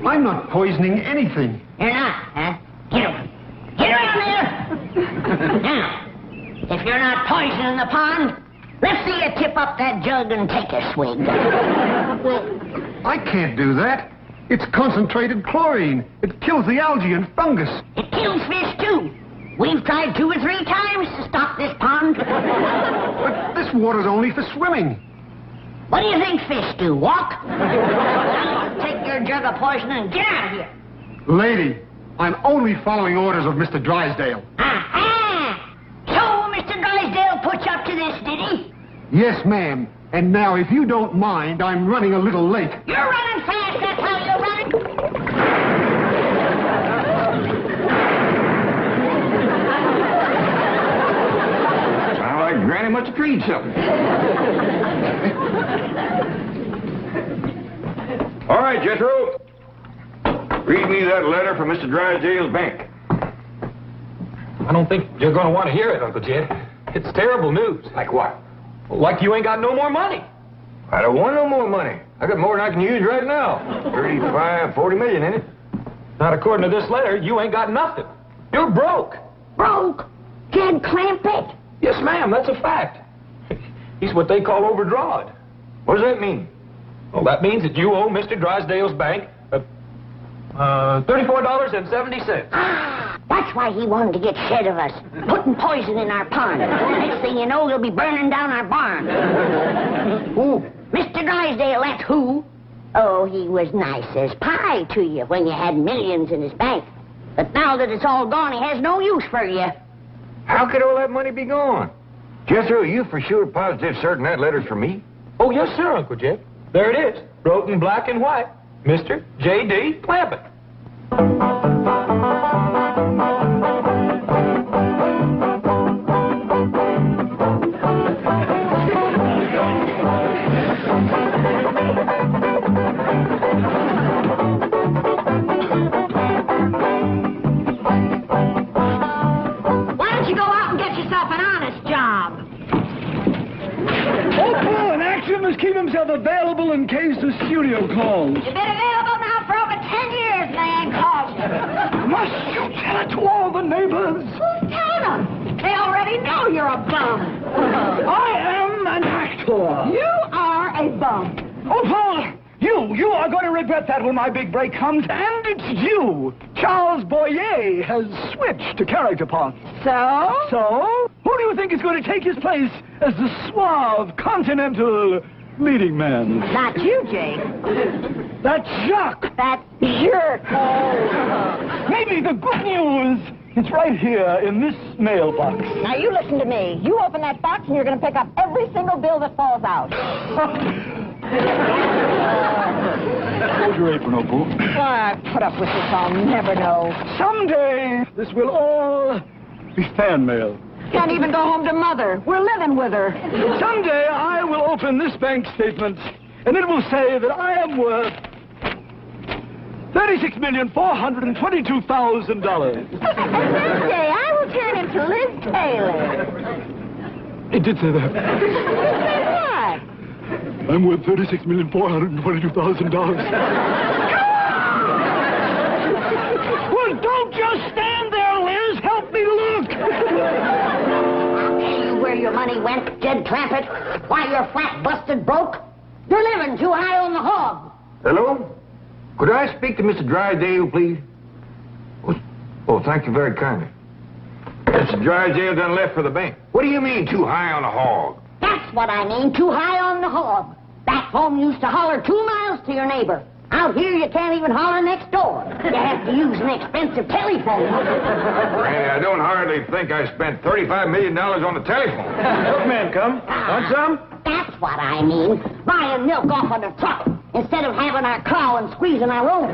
I'm not poisoning anything. You're not, huh? Get over. Get around there! Now, if you're not poisoning the pond, let's see you tip up that jug and take a swig. Well, I can't do that. It's concentrated chlorine. It kills the algae and fungus. It kills fish, too. We've tried 2 or 3 times to stop this pond. But this water's only for swimming. What do you think fish do? Walk? Now, take your jug of poison and get out of here. Lady, I'm only following orders of Mr. Drysdale. Aha! So, Mr. Drysdale put you up to this, did he? Yes, ma'am. And now, if you don't mind, I'm running a little late. You're running fast, that's how you're running. Sound like Granny must have treed something. All right, Jethro. Read me that letter from Mr. Drysdale's bank. I don't think you're going to want to hear it, Uncle Jed. It's terrible news. Like what? Like you ain't got no more money. I don't want no more money. I got more than I can use right now. 35, 40 million in it. Not according to this letter, you ain't got nothing. You're broke. Broke? Jed Clampetts? Yes, ma'am, that's a fact. He's what they call overdrawn. What does that mean? Well, that means that you owe Mr. Drysdale's bank $34.70. That's why he wanted to get shed of us, putting poison in our pond. Next thing you know, they'll be burning down our barn. Who? Mr. Drysdale, that's who. Oh, he was nice as pie to you when you had millions in his bank. But now that it's all gone, he has no use for you. How could all that money be gone? Jethro, are you for sure positive certain that letter's for me? Oh, yes, sir, Uncle Jed. There it is, wrote in black and white. Mr. J.D. Clampett. Why don't you go out and get yourself an honest job? Oh, an actor must keep himself available in case the studio calls. You've been available now for over 10 years, man. Call you. Must you tell it to all the neighbors? Who's telling them? They already know you're a bum. I am an actor. You are a bum. Oh, Paul, you are going to regret that when my big break comes, and it's you. Charles Boyer has switched to character parts. So? So, who do you think is going to take his place as the suave, continental leading man? Not you, Jake. That Jacques. That jerk. Maybe the good news is right here in this mailbox. Now, you listen to me. You open that box and you're going to pick up every single bill that falls out. Hold your apron, Opal. I put up with this. I'll never know. Someday, this will all be fan mail. Can't even go home to Mother. We're living with her. Someday, I will open this bank statement, and it will say that I am worth $36,422,000. And someday, I will turn into Liz Taylor. It did say that. Say what? I'm worth $36,422,000. Well, don't just stand there, Liz. Help me look. I'll tell you where your money went, Jed Clampett. Why you're flat busted broke. You're living too high on the hog. Hello? Could I speak to Mr. Drysdale, please? Oh, thank you very kindly. Mr. Drysdale done left for the bank. What do you mean, too high on the hog? That's what I mean, too high on the hog. Back home you used to holler 2 miles to your neighbor. Out here you can't even holler next door. You have to use an expensive telephone. Granny, I don't hardly think I spent $35 million on the telephone. Milkman come. Want some? That's what I mean. Buying milk off of the truck instead of having our cow and squeezing our own.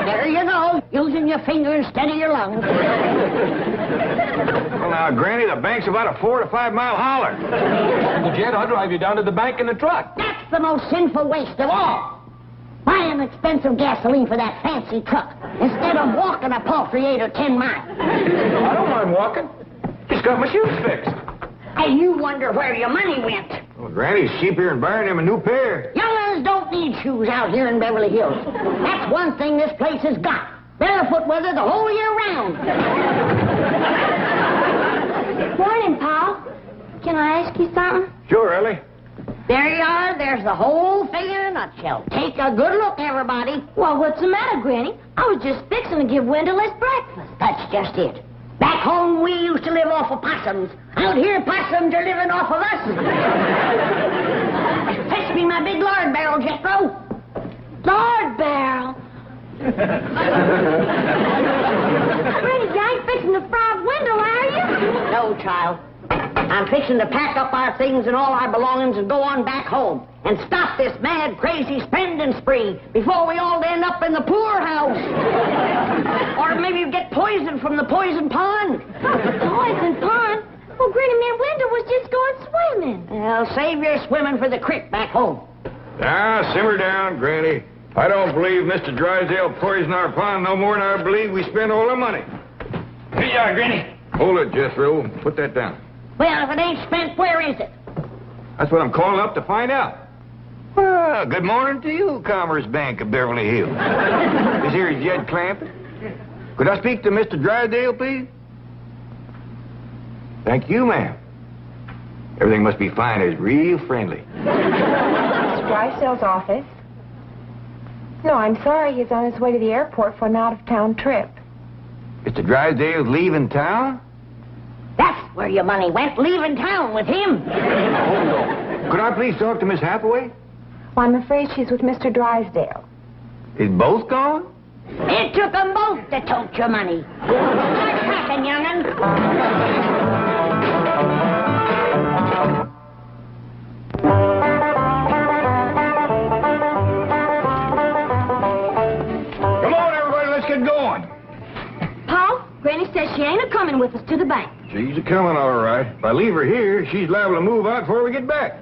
There you go, using your finger instead of your lungs. Well, now, Granny, the bank's about a 4 to 5 mile holler. Uncle Jed, I'll drive you down to the bank in the truck. That's the most sinful waste of all. Buying expensive gasoline for that fancy truck instead of walking a paltry 8 or 10 miles. I don't mind walking. Just got my shoes fixed. And you wonder where your money went. Well, Granny's cheaper than buying him a new pair. Young'uns don't don't need shoes out here in Beverly Hills. That's one thing this place has got. Barefoot weather the whole year round. Morning, Paul. Can I ask you something? Sure, Ellie. There you are. There's the whole thing in a nutshell. Take a good look, everybody. Well, what's the matter, Granny? I was just fixing to give Wendell his breakfast. That's just it. Back home, we used to live off of possums. Out here, possums are living off of us. Fetch me my big lard barrel, Jethro. Lord barrel. Granny, you ain't fixing to fry Wendell, are you? No, child. I'm fixing to pack up our things and all our belongings and go on back home and stop this mad, crazy spending spree before we all end up in the poorhouse. Or maybe get poisoned from the poison pond. Poison pond? Well, Granny, me and Wendell was just going swimming. Well, save your swimming for the creek back home. Now, simmer down, Granny. I don't believe Mr. Drysdale poisoned our pond no more than I believe we spent all our money. Here you are, Granny. Hold it, Jethro. Put that down. Well, if it ain't spent, where is it? That's what I'm calling up to find out. Well, good morning to you, Commerce Bank of Beverly Hills. This here is Jed Clampetts. Could I speak to Mr. Drysdale, please? Thank you, ma'am. Everything must be fine. It's real friendly. Mr. Drysdale's office? No, I'm sorry. He's on his way to the airport for an out-of-town trip. Mr. Drysdale's leaving town? That's where your money went, leaving town with him. Could I please talk to Miss Hathaway? Well, I'm afraid she's with Mr. Drysdale. Is both gone? It took them both to tote your money. Start packing, young'un. Come on, everybody, let's get going. Paul, Granny says she ain't a-coming with us to the bank. She's a-coming, all right. If I leave her here, she's liable to move out before we get back.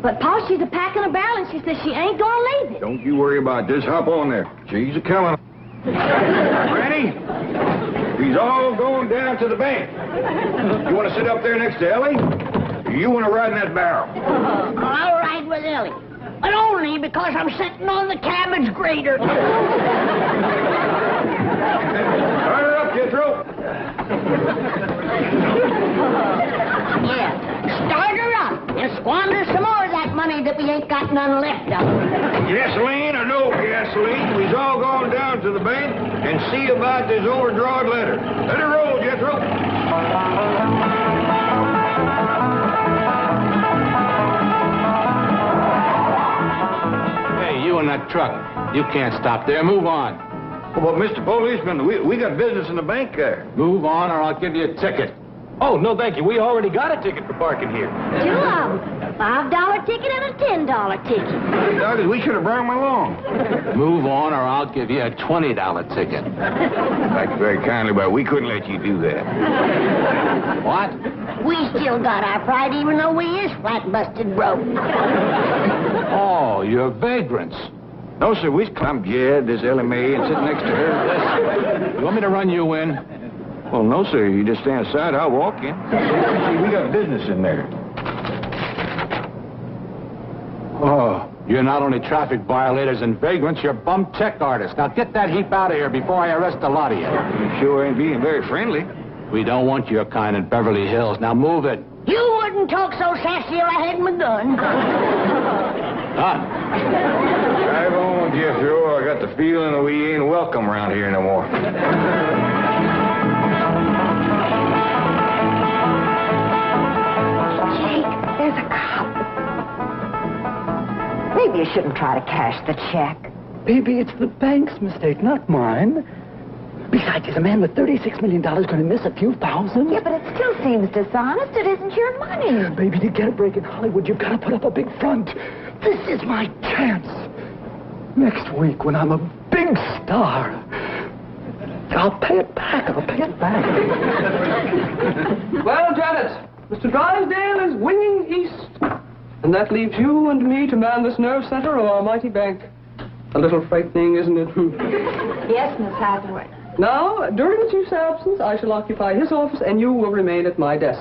But, Paul, she's a-packing a barrel, and she says she ain't gonna leave it. Don't you worry about this. Hop on there. She's a-coming. Granny, he's all going down to the bank. You want to sit up there next to Ellie? Or you want to ride in that barrel? I'll ride with Ellie. But only because I'm sitting on the cabbage grater. Start her up, Jethro. Yeah, start her up and squander some more of that money that we ain't got none left of. Gasoline or no gasoline, we's all going down to the bank and see about this overdrawn letter. Let her roll, Jethro. Hey, you in that truck. You can't stop there. Move on. Well, Mr. Policeman, we got business in the bank there. Move on or I'll give you a ticket. Oh, no, thank you. We already got a ticket for parking here. Two of them. A $5 ticket and a $10 ticket. Douglas, we should have brought him along. Move on or I'll give you a $20 ticket. Thank you very kindly, but we couldn't let you do that. What? We still got our pride even though we is flat busted broke. Oh, you're vagrants. No, sir, I'm Jed, this Ellie Mae, and sitting next to her. You want me to run you in? Well, no, sir, you just stand aside, I'll walk in. See, we got business in there. Oh, you're not only traffic violators and vagrants, you're bum check artists. Now get that heap out of here before I arrest a lot of you. You sure ain't being very friendly. We don't want your kind in Beverly Hills. Now move it. You wouldn't talk so sassy if I had my gun. Done. Drive on, Jethro. I got the feeling that we ain't welcome around here no more. There's a cop. Maybe you shouldn't try to cash the check. Baby, it's the bank's mistake, not mine. Besides, is a man with $36 million going to miss a few thousand? Yeah, but it still seems dishonest. It isn't your money. Baby, to get a break in Hollywood, you've got to put up a big front. This is my chance. Next week, when I'm a big star, I'll pay it back. Well, Janet, Mr. Drysdale is winging east. And that leaves you and me to man this nerve center of our mighty bank. A little frightening, isn't it? Yes, Miss Hathaway. Now, during the chief's absence, I shall occupy his office and you will remain at my desk.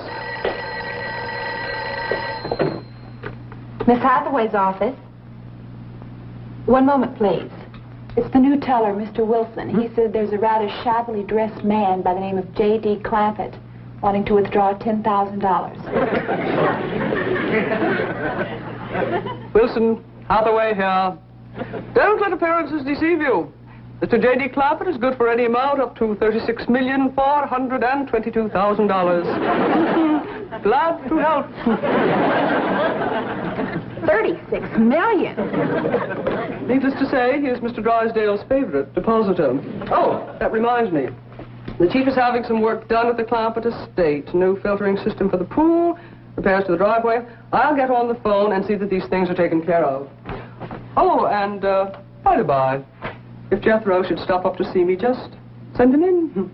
Miss Hathaway's office. One moment, please. It's the new teller, Mr. Wilson. He said there's a rather shabbily dressed man by the name of J.D. Clampett wanting to withdraw $10,000. Wilson, Hathaway here. Don't let appearances deceive you. Mr. J.D. Clampett is good for any amount up to $36,422,000. Glad to help. $36 million. Needless to say, he is Mr. Drysdale's favorite depositor. Oh, that reminds me. The chief is having some work done at the Clampett estate. New filtering system for the pool, repairs to the driveway. I'll get on the phone and see that these things are taken care of. Oh, and, by the by, if Jethro should stop up to see me, just send him in.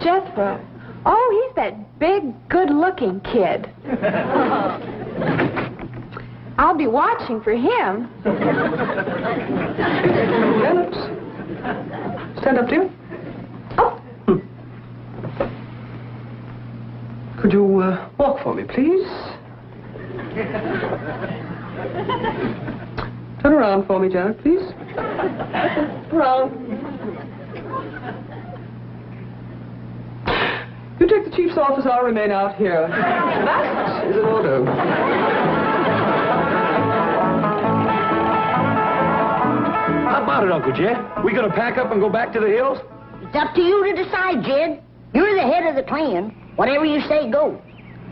Jethro? Oh, he's that big, good-looking kid. I'll be watching for him. Janet, stand up, dear. Oh. Could you walk for me, please? Turn around for me, Janet, please. Around. You take the chief's office, I'll remain out here. That is an order. How about it, Uncle Jed? We gonna pack up and go back to the hills? It's up to you to decide, Jed. You're the head of the clan. Whatever you say, go.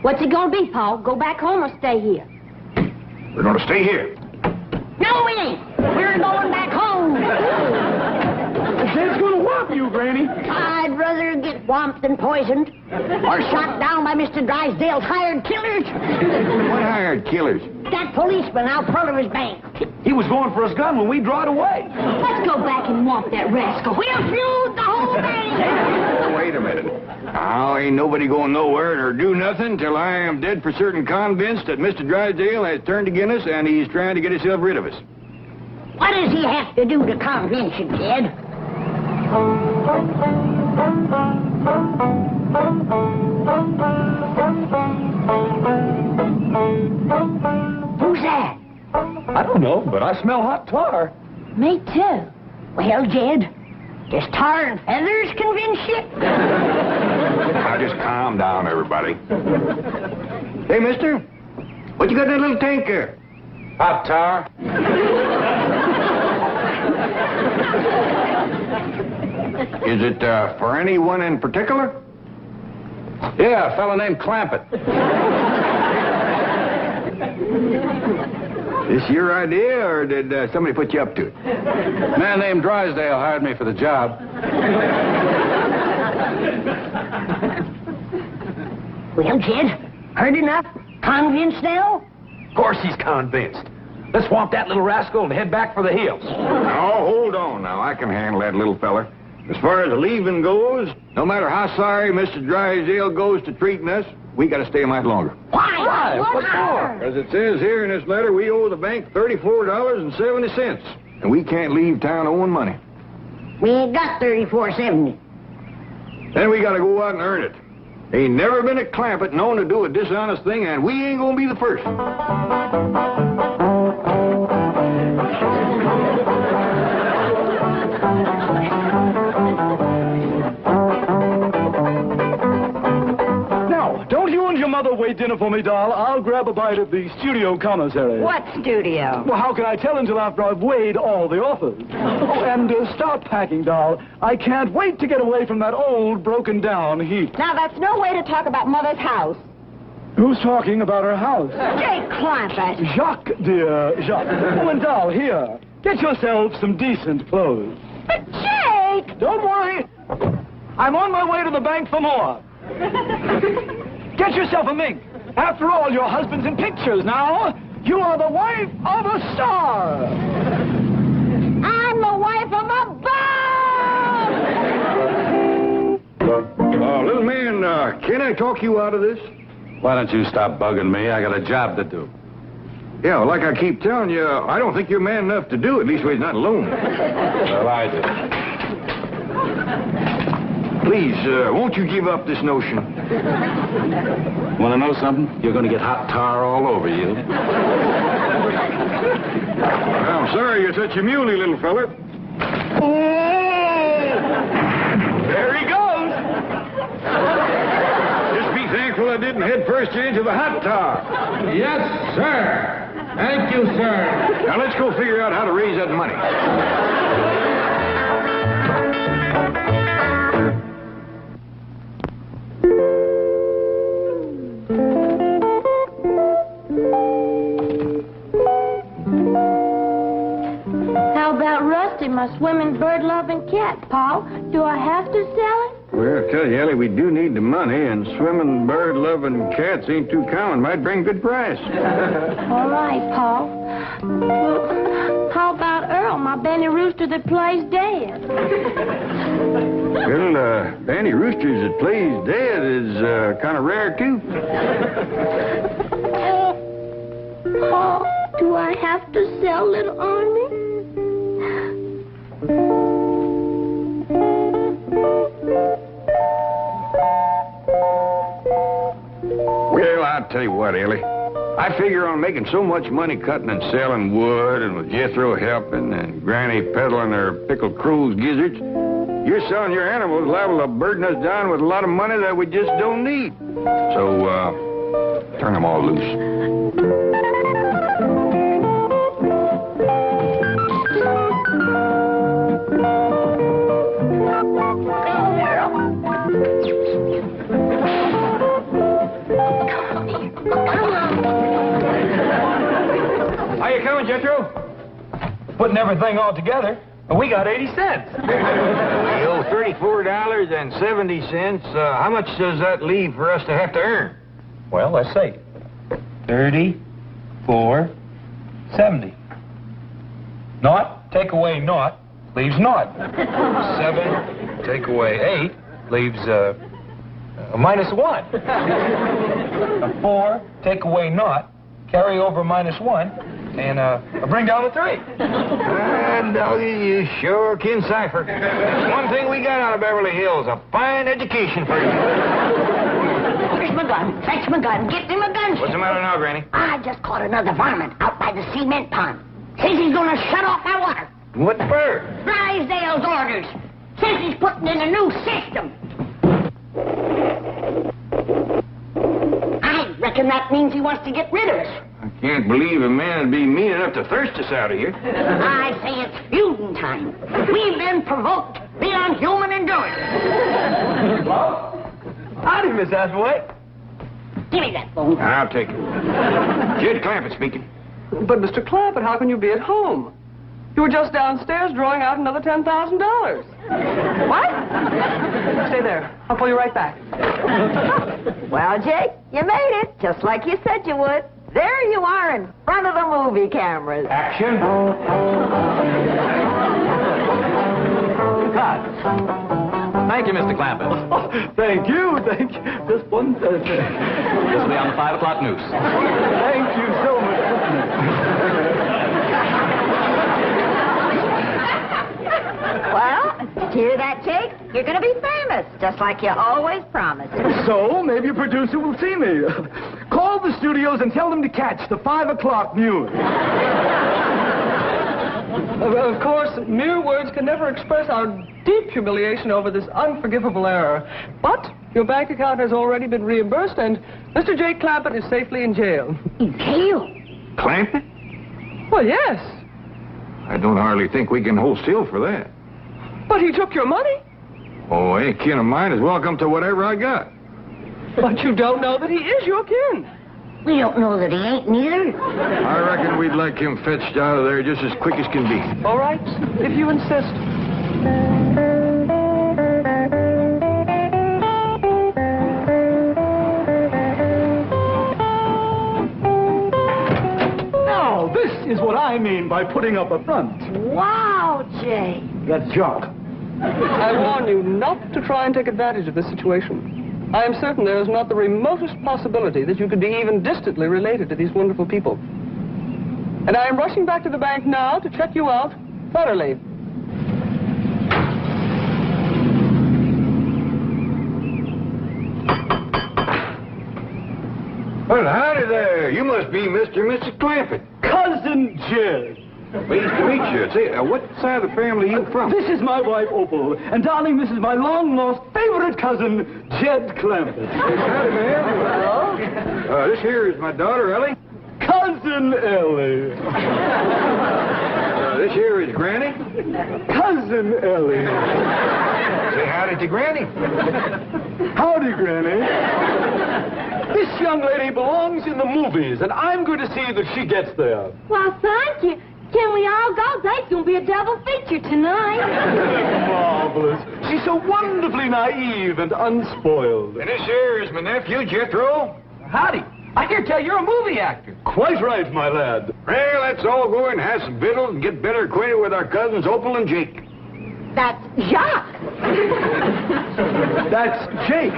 What's it gonna be, Paul? Go back home or stay here? We're going to stay here. No, we ain't. We're going back home. Jed's gonna whop you, Granny. I'd rather get whomped than poisoned. Or shot down by Mr. Drysdale's hired killers. What hired killers? That policeman out front of his bank. He was going for his gun when we drawed away. Let's go back and whomp that rascal. We'll feud the whole thing. Oh, wait a minute. Now, ain't nobody going nowhere or do nothing till I am dead for certain convinced that Mr. Drysdale has turned against us and he's trying to get himself rid of us. What does he have to do to convince you, Jed? Who's that? I don't know, but I smell hot tar. Me too. Well, Jed, does tar and feathers convince you? Now, just calm down, everybody. Hey, mister, what you got in that little tank there? Hot tar. Is it for anyone in particular? Yeah, a fella named Clampett. This your idea, or did somebody put you up to it? A man named Drysdale hired me for the job. Well, Jed, heard enough? Convinced now? Of course he's convinced. Let's swamp that little rascal and head back for the hills. Oh, hold on now. I can handle that little fella. As far as the leaving goes, no matter how sorry Mr. Drysdale goes to treating us, we got to stay a mite longer. Why? What for? As it says here in this letter, we owe the bank $34.70, and we can't leave town owing money. We ain't got $34.70. Then we got to go out and earn it. Ain't never been a Clampett known to do a dishonest thing, and we ain't gonna be the first. Now, don't you and your mother wait dinner for me, doll. I'll grab a bite of the studio commissary. What studio? Well, how can I tell until after I've weighed all the offers? Oh, and start packing, doll. I can't wait to get away from that old, broken-down heap. Now, that's no way to talk about Mother's house. Who's talking about her house? Jake Clampett. Jacques, dear, Jacques. Oh, and doll, here. Get yourself some decent clothes. But Jake! Don't worry. I'm on my way to the bank for more. Get yourself a mink. After all, your husband's in pictures now. You are the wife of a star. I'm the wife of a bum! Little man, can I talk you out of this? Why don't you stop bugging me? I got a job to do. Yeah, well, like I keep telling you, I don't think you're man enough to do it. At least he's not alone. Well, I do. Please, won't you give up this notion? Want to know something? You're going to get hot tar all over you. Well, I'm sorry you're such a muley, little feller. There he goes. Just be thankful I didn't head first into the hot tub. Yes, sir. Thank you, sir. Now let's go figure out how to raise that money. How about Rusty, my swimming, bird-loving cat, Paul? Do I have to sell him? Well, I tell you, Ellie, we do need the money, and swimming, bird-loving cats ain't too common. Might bring good price. All right, Paul. Well, how about Earl, my Benny Rooster that plays dead? Well, Benny Roosters that plays dead is kind of rare, too. Paul, do I have to sell little Army? Well, I'll tell you what, Ellie. I figure on making so much money cutting and selling wood, and with Jethro helping, and Granny peddling her pickled crow's gizzards, you're selling your animals liable to burden us down with a lot of money that we just don't need. So, turn them all loose. How you coming, Jethro? Putting everything all together, we got 80 cents. We owe $34.70. How much does that leave for us to have to earn? Well, let's see. 34.70. Naught, take away naught, leaves naught. 7, take away 8, leaves a -1. 4, take away naught, carry over -1, and bring down the 3. Doggy, you sure can cipher. That's one thing we got out of Beverly Hills, a fine education for you. Fetch my gun. Fetch my gun. Get me my gun. What's the matter now, Granny? I just caught another varmint out by the cement pond. Says he's going to shut off my water. What for? Drysdale's orders. Says he's putting in a new system. I reckon that means he wants to get rid of us. I can't believe a man would be mean enough to thirst us out of here. I say it's feuding time. We've been provoked beyond human endurance. Howdy, Miss Hathaway. Give me that phone. I'll take it. Jed Clampett speaking. But, Mr. Clampett, how can you be at home? You were just downstairs drawing out another $10,000. What? Stay there. I'll pull you right back. Well, Jake, you made it, just like you said you would. There you are in front of the movie cameras. Action. Cut. Thank you, Mr. Clampett. Oh, thank you. Just one... This will be on the 5 o'clock news. Thank you so much. Well, did you hear that, Jake? You're going to be famous, just like you always promised. So, maybe a producer will see me. Call the studios and tell them to catch the 5 o'clock news. Of course, mere words can never express our deep humiliation over this unforgivable error. But your bank account has already been reimbursed, and Mr. Jake Clampett is safely in jail. In jail? Clampett? Well, yes. I don't hardly think we can hold still for that. But he took your money. Oh, any kin of mine is welcome to whatever I got. But you don't know that he is your kin. We don't know that he ain't neither. I reckon we'd like him fetched out of there just as quick as can be. All right, if you insist. Now, this is what I mean by putting up a front. Wow, Jake. That's junk. I warn you not to try and take advantage of this situation. I am certain there is not the remotest possibility that you could be even distantly related to these wonderful people. And I am rushing back to the bank now to check you out thoroughly. Well, howdy there. You must be Mr. and Mrs. Clampett. Cousin Jed. Pleased to meet you. Say, what side of the family are you from? This is my wife, Opal. And, darling, this is my long-lost favorite cousin, Jed Clampett. Howdy, man. This here is my daughter, Ellie. Cousin Ellie. This here is Granny. Cousin Ellie. Say howdy to Granny. Howdy, Granny. This young lady belongs in the movies, and I'm going to see that she gets there. Well, thank you. Can we all go? There's going to be a double feature tonight. Marvelous. She's so wonderfully naive and unspoiled. And this here is my nephew, Jethro. Howdy. I hear tell you're a movie actor. Quite right, my lad. Well, let's all go and have some victuals and get better acquainted with our cousins, Opal and Jake. That's Jacques. That's Jake.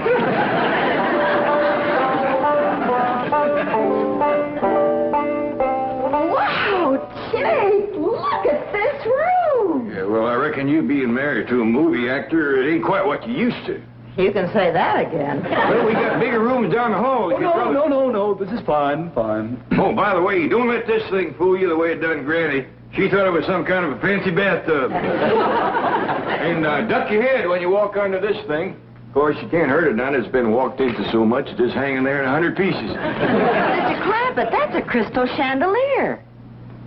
Wow, Jake, look at this room. Yeah, well, I reckon you being married to a movie actor, it ain't quite what you used to. You can say that again. Well, we got bigger rooms down the hall. Oh, no. This is fine. Oh, by the way, don't let this thing fool you the way it done Granny. She thought it was some kind of a fancy bathtub. And duck your head when you walk under this thing. Of course, you can't hurt it none. It's been walked into so much, it's just hanging there in 100 pieces. Mr. Clampett, that's a crystal chandelier.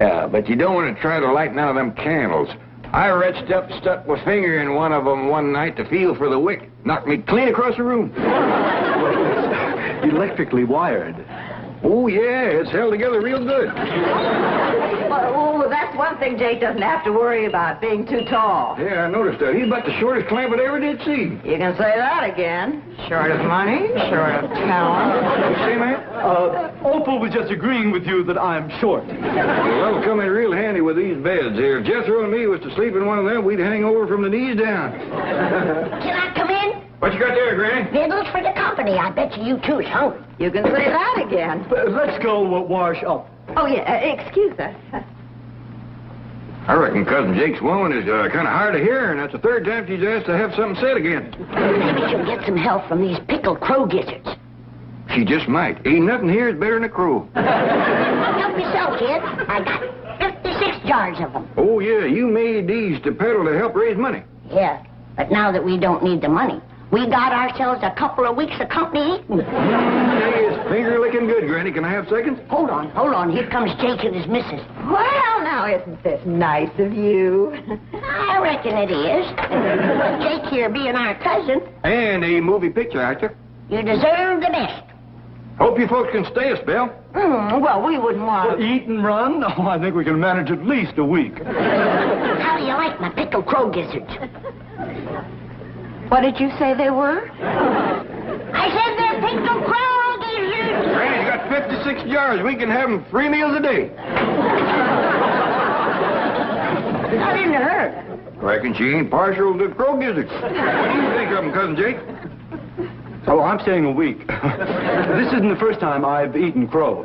Yeah, but you don't want to try to light none of them candles. I reached up, stuck my finger in one of them one night to feel for the wick. Knocked me clean across the room. Electrically wired. Oh, yeah, it's held together real good. Well, that's one thing Jake doesn't have to worry about, being too tall. Yeah, I noticed that. He's about the shortest Clampett I ever did see. You can say that again. Short of money, short of talent. You see, man? Opal was just agreeing with you that I'm short. Well, that'll come in real handy with these beds here. If Jethro and me was to sleep in one of them, we'd hang over from the knees down. Can I come in? What you got there, Granny? Victuals for the company. I bet you two's hungry. You can say that again. Let's go wash up. Oh, yeah, excuse us. I reckon Cousin Jake's woman is kind of hard of hearing. That's the third time she's asked to have something said again. Maybe she'll get some help from these pickled crow gizzards. She just might. Ain't nothing here is better than a crow. Help yourself, kid. I got 56 jars of them. Oh, yeah, you made these to peddle to help raise money. Yeah, but now that we don't need the money, we got ourselves a couple of weeks of company eating. Hey, it's finger licking good, Granny. Can I have seconds? Hold on. Here comes Jake and his missus. Well, now, isn't this nice of you? I reckon it is. Jake here being our cousin, And a movie picture actor. you deserve the best. Hope you folks can stay a spell. Well, we wouldn't want... Eat and run? Oh, I think we can manage at least a week. How do you like my pickled crow gizzards? What did you say they were? I said they're pickled crow gizzards. Granny, you got 56 jars. We can have them 3 meals a day. Not in her. Reckon she ain't partial to crow gizzards. What do you think of them, Cousin Jake? Oh, I'm staying a week. This isn't the first time I've eaten crow.